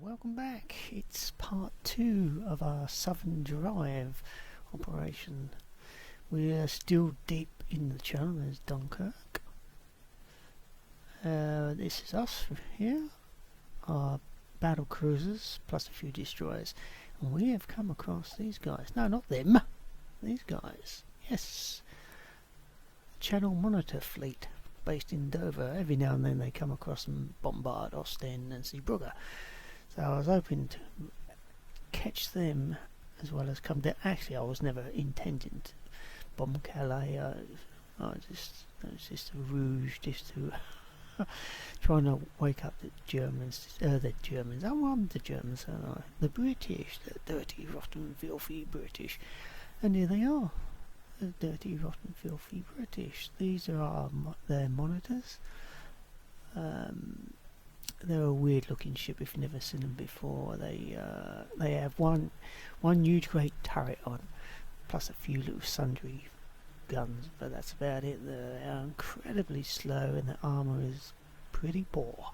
Welcome back. It's part 2 of our Southern Drive operation. We're still deep in the channel. There's Dunkirk. This is us here, our battle cruisers plus a few destroyers, and we have come across these guys. No, not them. These guys. Yes. Channel Monitor Fleet based in Dover. Every now and then they come across and bombard Ostend and Zeebrugge. So I was hoping to catch them as well as come down. Actually, I was never intending to bomb Calais. It was just a rouge, just to trying to wake up the Germans. The Germans. I'm the Germans, aren't I? The British, the dirty, rotten, filthy British. And here they are, the dirty, rotten, filthy British. These are their monitors. They're a weird looking ship if you've never seen them before. They have one huge great turret on, plus a few little sundry guns, but that's about it. They're incredibly slow and the armour is pretty poor.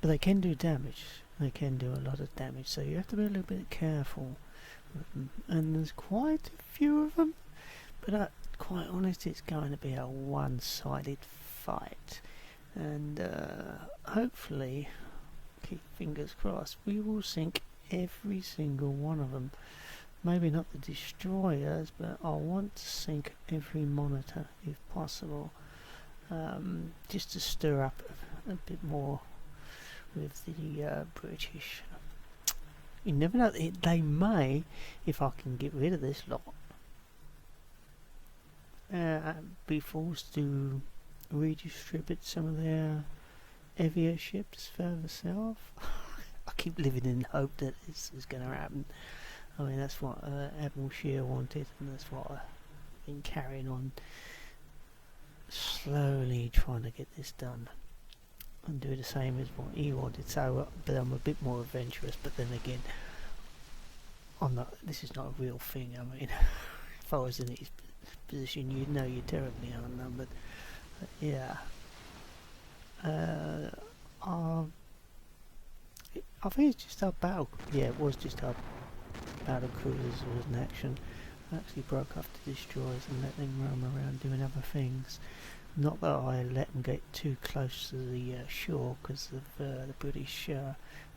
But they can do damage. They can do a lot of damage, so you have to be a little bit careful with them. And there's quite a few of them, but quite honest, it's going to be a one-sided fight. And hopefully, keep fingers crossed, we will sink every single one of them. Maybe not the destroyers, but I want to sink every monitor if possible, just to stir up a bit more with the British. You never know, they may, if I can get rid of this lot, be forced to redistribute some of their heavier ships further south. I keep living in hope that this is going to happen. I mean, that's what Admiral Scheer wanted, and that's what I've been carrying on, slowly trying to get this done and do the same as what he wanted. So, but I'm a bit more adventurous. But then again, I'm not. This is not a real thing. I mean, if I was in his position, you'd know you're terribly outnumbered. Yeah. I think it's just our battle. Yeah, it was just our battle cruisers was in action. I actually broke off the destroyers and let them roam around doing other things. Not that I let them get too close to the shore, because the British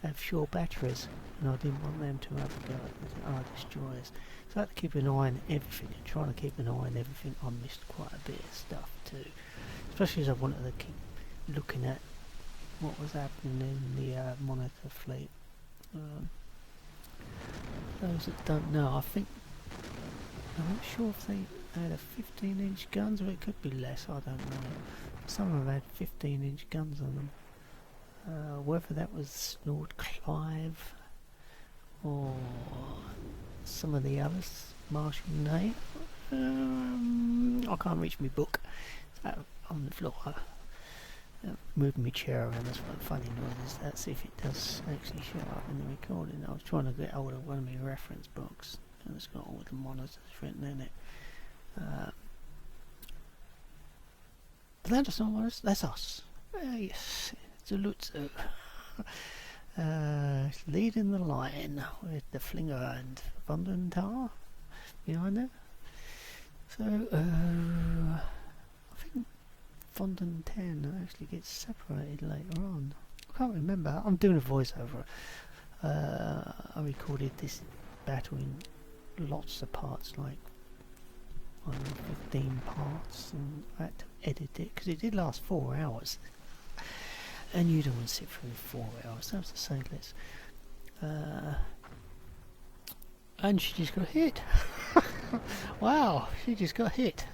have shore batteries, and I didn't want them to have a go at our destroyers. So I had to keep an eye on everything, and trying to keep an eye on everything. I missed quite a bit of stuff too, especially as I wanted to keep looking at what was happening in the monitor fleet. Those that don't know, I'm not sure if they had a 15-inch guns, or it could be less, I don't know. Some of them had 15-inch guns on them. Whether that was Lord Clive or some of the others, Marshal Ney. I can't reach my book. On the floor. Moving my chair around, that's what funny noise is. Let's see if it does actually show up in the recording. I was trying to get hold of one of my reference books, and it's got all the monitors written in it. But that's not us, that's us. Yes, it's a Lutzo. Leading the line with the Flinger and Vondentar behind it. So, I think Fondant 10 actually gets separated later on. I can't remember. I'm doing a voiceover. I recorded this battle in lots of parts, like 15 parts, and I had to edit it because it did last 4 hours. And you don't want to sit through 4 hours, that's to say less. And she just got hit. Wow, she just got hit.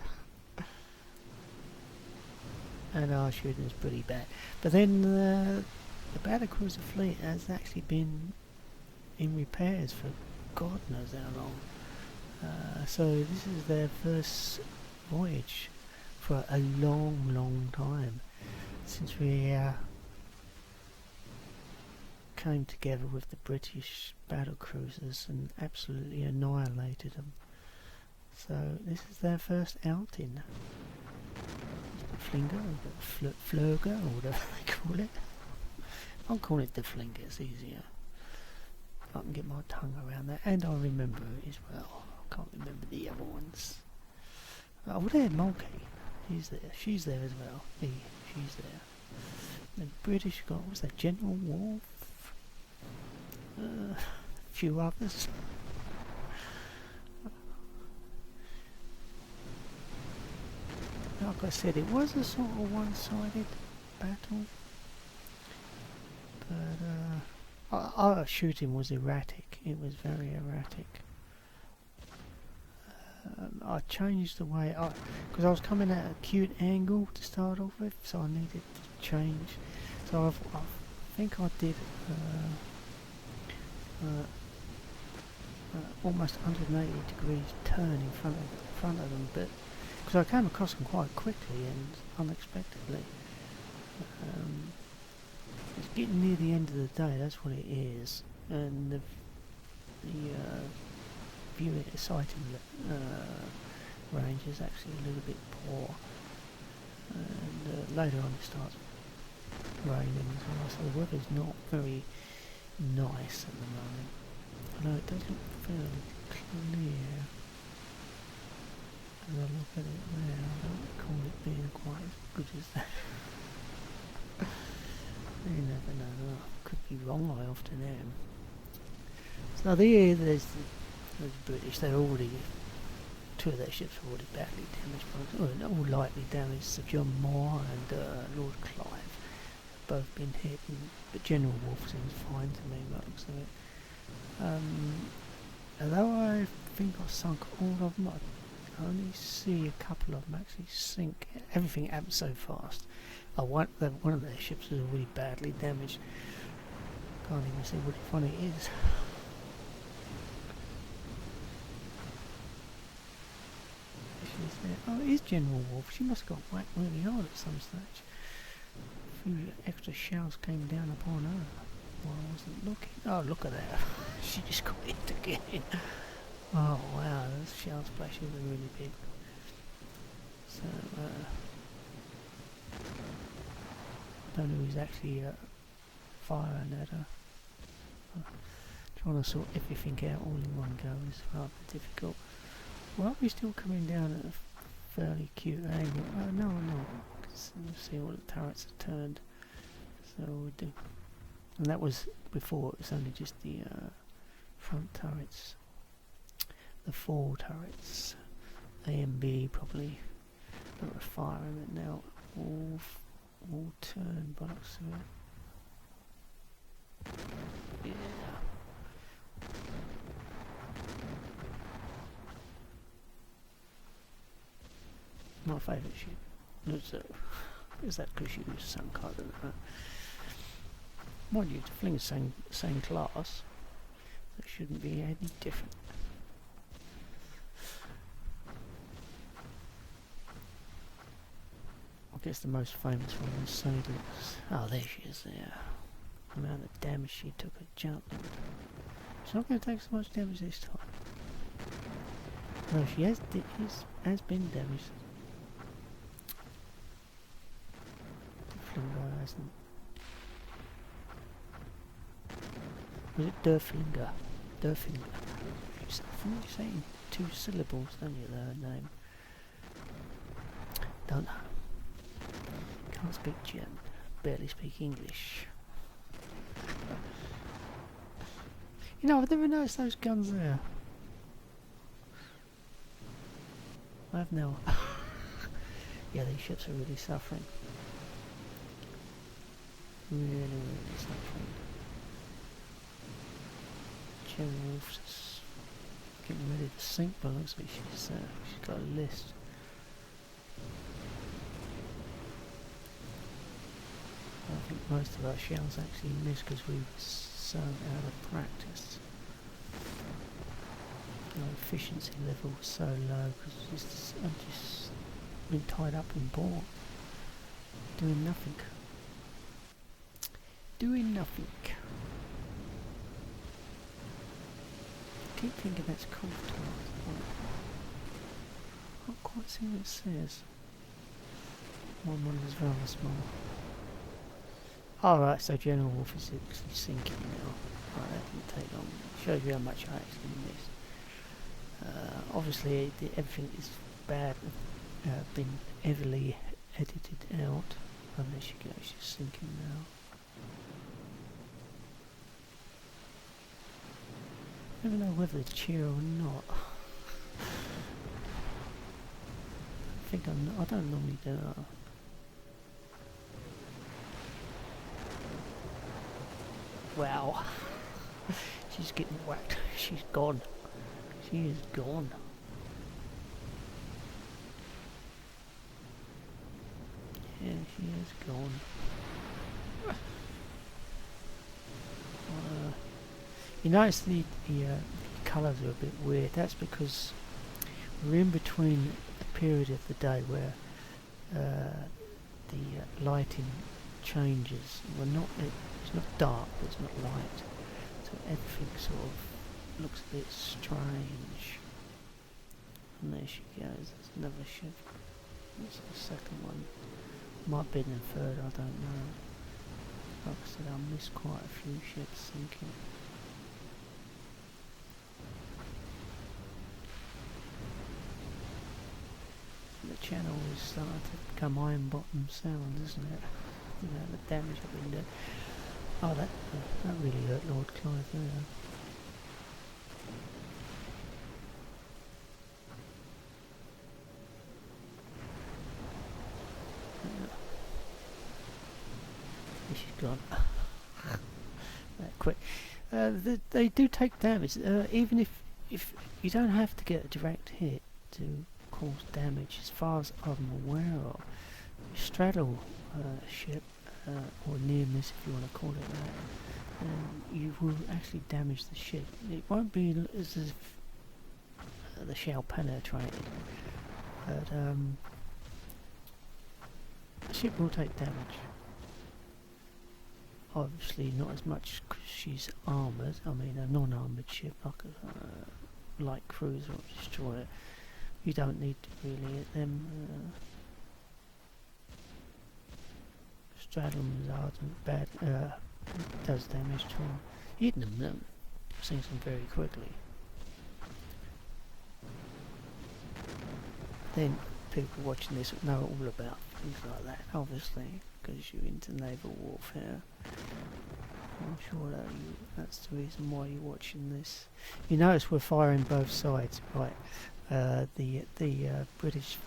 And our shooting is pretty bad. But then the battlecruiser fleet has actually been in repairs for God knows how long. So this is their first voyage for a long time since we came together with the British battlecruisers and absolutely annihilated them. So this is their first outing. flinger, or the flurger, or whatever they call it. I'll call it the flinger, it's easier. I can get my tongue around that, and I remember it as well. I can't remember the other ones. Oh, there, Monkey. She's there as well. She's there. The British got, what was that, General Wolfe? A few others. Like I said, it was a sort of one-sided battle. But our shooting was erratic. It was very erratic. I changed the way because I was coming at an acute angle to start off with, so I needed to change. So I think I did almost 180 degrees turn in front of them, but because I came across them quite quickly and unexpectedly. It's getting near the end of the day, that's what it is, and the viewing sighting range is actually a little bit poor, and later on it starts raining as well, so the weather's not very nice at the moment, although it does look fairly clear as I look at it now. I don't recall it being quite as good as that. You never know, I could be wrong, I often am. So there's the British, they're already, two of their ships are already badly damaged, all lightly damaged. Sir John Moore and Lord Clive both been hit, but General Wolfe seems fine to me by the looks of it. Although I think I sunk all of them, I only see a couple of them actually sink. Everything happened so fast. One of their ships was already badly damaged. Can't even see which one it is. She's there. Oh, it is General Wolfe. She must have got whacked really hard at some stage. A few extra shells came down upon her while I wasn't looking. Oh, look at that. She just got hit again. Oh, wow, those shell splashes are really big. So, I don't know who's actually firing at her. Trying to sort everything out all in one go is rather difficult. Well, we're still coming down at a fairly cute angle. No, I'm not. We'll see all the turrets are turned. So we'll do. And that was before, it was only just the front turrets. The four turrets. A and B probably that were firing it now. All turned by the looks of it. Yeah. My favourite ship. So, is that because you sunk? I don't know. Mind you, to fling the same class, that shouldn't be any different. I guess the most famous one was Sud's. Oh, there she is there. The amount of damage she took at Jutland. She's not going to take so much damage this time. No, she has been damaged. The Flinger hasn't. Was it Derflinger? Derflinger. You say in 2 syllables, don't you, the name? Don't know. Can't speak German. Barely speak English. You know, I've never noticed those guns there. I have no. Yeah, these ships are really suffering. Really suffering. General Wolfe's getting ready to sink, but looks like she's got a list. I think most of our shells actually missed because we were so out of practice. Our efficiency level was so low because I've just been tied up in port, doing nothing. Doing nothing. I keep thinking that's called I can't quite see what it says. One is rather small. Alright, so General Wolf is actually sinking now. Right, that didn't take long. Shows you how much I actually missed. Obviously, everything is bad, been heavily edited out. And there she goes, she's sinking now. I don't know whether to cheer or not. I don't normally do that. Wow. She's getting whacked. She's gone. She is gone. Yeah, she is gone. You notice the colours are a bit weird. That's because we're in between a period of the day where the lighting changes. It's not dark, but it's not light. So everything sort of looks a bit strange. And there she goes. There's another ship. That's the second one. Might be the third, I don't know. Like I said, I missed quite a few ships sinking. The channel is starting to become iron bottom sound, isn't it? You know, the damage I've been doing. Oh, that really hurt Lord Clive there. She's gone. That quick. They do take damage, even if you don't have to get a direct hit to cause damage. As far as I'm aware of, you straddle a ship, or near miss if you want to call it that, you will actually damage the ship. It won't be as if the shell penetrated, but the ship will take damage. Obviously not as much because she's armoured. I mean, a non-armoured ship like a light cruiser or destroyer, you don't need to really hit them. Straddling is hard and bad, does damage to them. Hitting them sinks them very quickly. Then people watching this know all about things like that, obviously, because you're into naval warfare. I'm sure that's the reason why you're watching this. You notice we're firing both sides, right? The British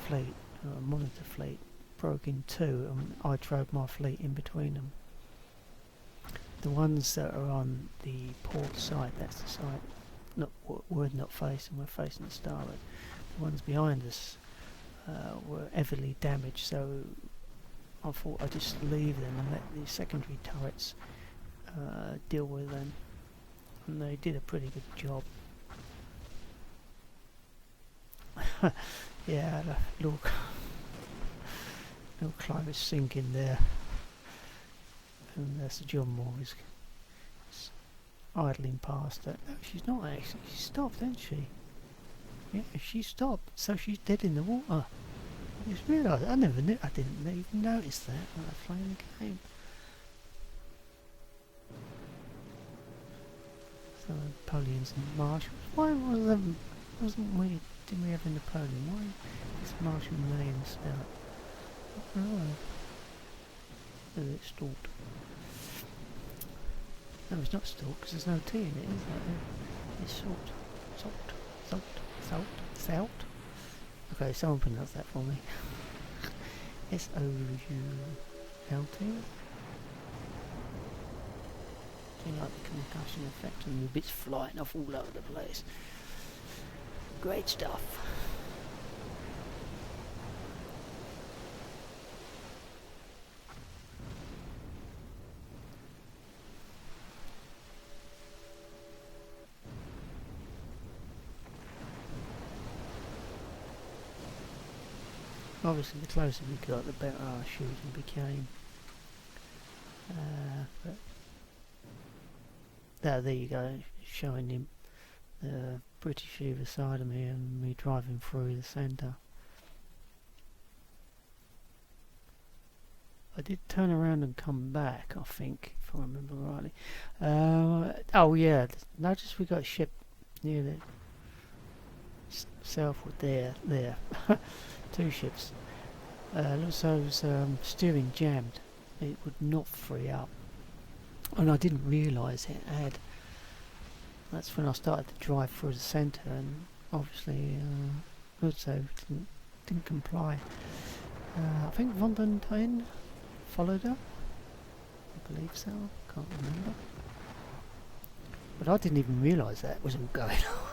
fleet, monitor fleet, broke in two, and I drove my fleet in between them. The ones that are on the port side, that's the side we're not facing, we're facing the starboard. The ones behind us were heavily damaged, so I thought I'd just leave them and let the secondary turrets deal with them, and they did a pretty good job. Yeah, look, Clive is sinking there, and that's John Moore is idling past her. No, she's not actually. She stopped, hasn't she? Yeah, she stopped, so she's dead in the water. I just realised. I didn't even notice that when I was playing the game. So Napoleons and Marshals. Why didn't we have a Napoleon? Why is Marshal name spelled? Oh, it's stalked. No, it's not stalked because there's no T in it, is there? It's salt. Okay, someone pronounce that for me. S-O-U-L-T. Do you like the concussion effect and the bits flying off all over the place? Great stuff. Obviously, the closer we got, the better our shooting became. There you go, showing him the British either side of me and me driving through the centre. I did turn around and come back, I think, if I remember rightly. Oh yeah, notice we got a ship near the southward there. Two ships. Looks like it was steering jammed. It would not free up. And I didn't realise it had. That's when I started to drive through the centre, and obviously Lutzo didn't comply. I think Von den Teen followed her. I believe so. Can't remember. But I didn't even realise that was all going on.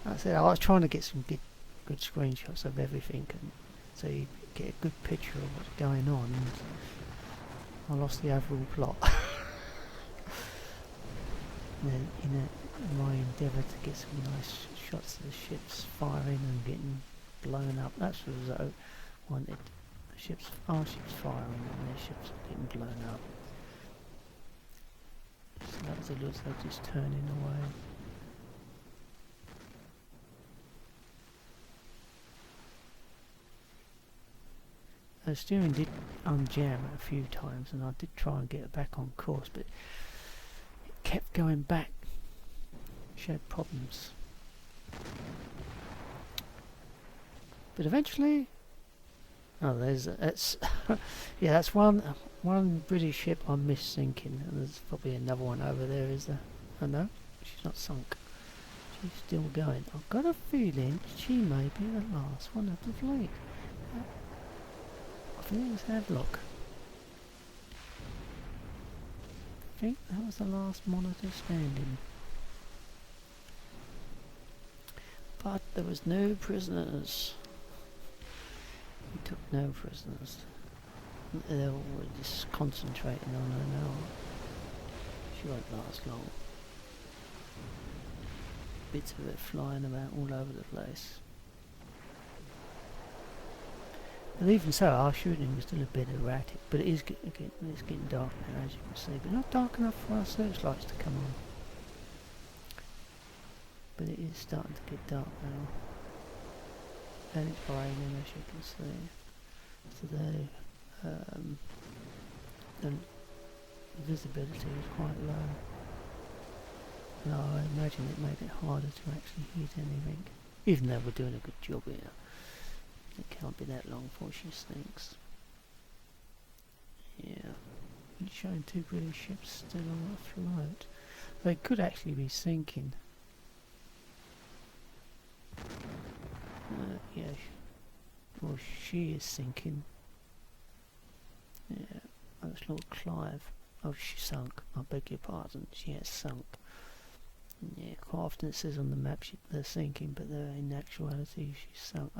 Like I said, I was trying to get some good screenshots of everything, and so you get a good picture of what's going on. And I lost the overall plot. in my endeavour to get some nice shots of the ships firing and getting blown up. That's what I wanted. Our ships firing and their ships getting blown up. So that was a little just turning away. The steering did unjam a few times, and I did try and get it back on course, but it kept going back. She had problems. But eventually, that's yeah, that's one British ship I missed sinking, and there's probably another one over there. Is there? Oh no, she's not sunk. She's still going. I've got a feeling she may be the last one of the fleet. I think it was Havelock. I think that was the last monitor standing. But there was no prisoners. We took no prisoners. They were just concentrating on her now. She won't last long. Bits of it flying about all over the place. But even so, our shooting was still a bit erratic. But it's getting dark now, as you can see. But not dark enough for our searchlights to come on. But it is starting to get dark now. And it's raining, as you can see. Today, the visibility is quite low. And I imagine it made it harder to actually hit anything. Even though we're doing a good job here. It can't be that long before she sinks. Yeah. It's showing two British ships still on afloat. They could actually be sinking. Yeah. Well, she is sinking. Yeah. That's Lord Clive. Oh, she sunk. I beg your pardon. She has sunk. Yeah, quite often it says on the map they're sinking, but they're in actuality she's sunk.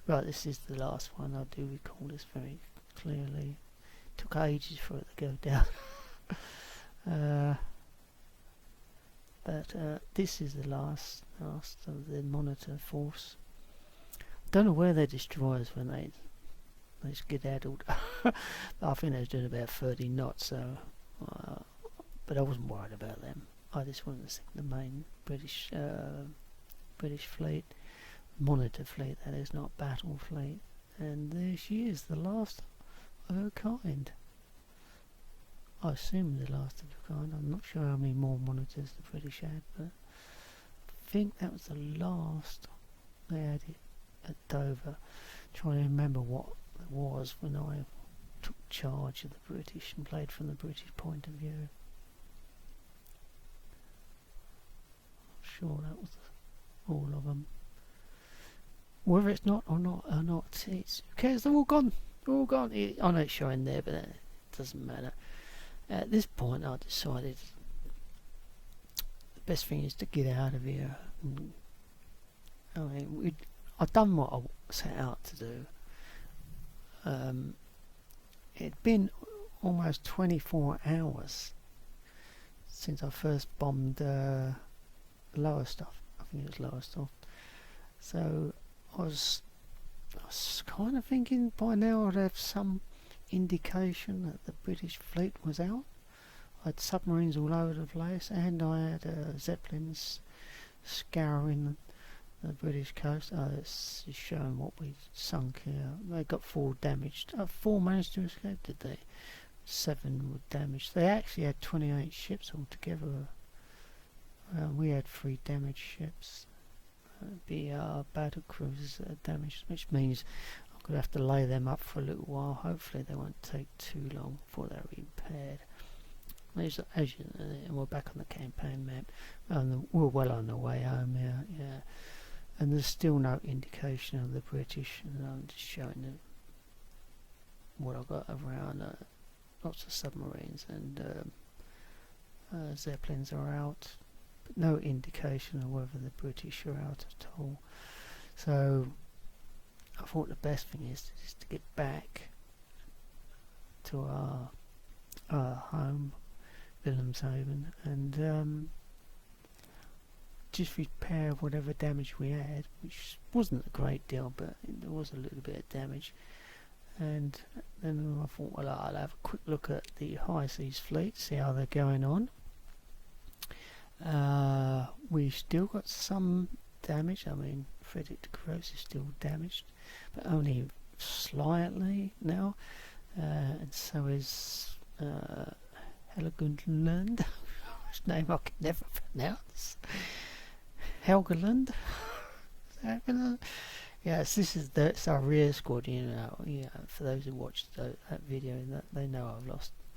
Right, this is the last one. I do recall this very clearly. It took ages for it to go down. But this is the last of the monitor force. Don't know where their destroyers when they skedaddled. I think they was doing about 30 knots, so but I wasn't worried about them. I just wanted to see the main British fleet, monitor fleet, that is, not battle fleet. And there she is, the last of her kind. I assume the last of her kind. I'm not sure how many more monitors the British had, but I think that was the last they had it at Dover. Trying to remember what it was when I took charge of the British and played from the British point of view. Sure that was all of them. Whether it's not or not, it's who cares? They're all gone. They're all gone. I know it's showing there, but it doesn't matter. At this point, I decided the best thing is to get out of here. I'd done what I set out to do. It'd been almost 24 hours since I first bombed Lowestoft. I think it was Lowestoft. So I was kind of thinking by now I'd have some indication that the British fleet was out. I had submarines all over the place, and I had Zeppelins scouring the British coast. Oh, it's showing what we sunk here. They got 4 damaged. 4 managed to escape, did they? 7 were damaged. They actually had 28 ships altogether. We had 3 damaged ships. It'd be our battle cruisers that are damaged, which means I'm going to have to lay them up for a little while. Hopefully they won't take too long before they're repaired. As you know, we're back on the campaign map. We're well on the way home now, yeah. And there's still no indication of the British, and I'm just showing them what I've got around. Lots of submarines and Zeppelins are out, but no indication of whether the British are out at all. So I thought the best thing is to get back to our home, Wilhelmshaven, and just repair whatever damage we had, which wasn't a great deal, but there was a little bit of damage. And then I thought, well, I'll have a quick look at the High Seas Fleet, see how they're going on. We still got some damage. I mean, Frederick de Gross is still damaged, but only slightly now. And so is Helgoland, whose name I can never pronounce. Helgoland. Yes, it's our rear squad. For those who watched that video, they know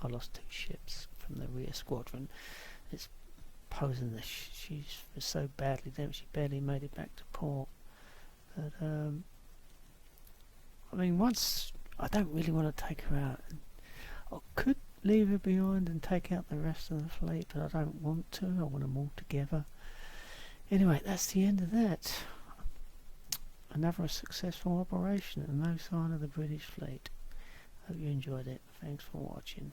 I lost 2 ships from the rear squadron. It's posing that she was so badly damaged she barely made it back to port. But I mean, once I don't really want to take her out. I could leave her behind and take out the rest of the fleet, but I don't want to. I want them all together. Anyway, that's the end of that. Another successful operation and no sign of the British fleet. Hope you enjoyed it. Thanks for watching.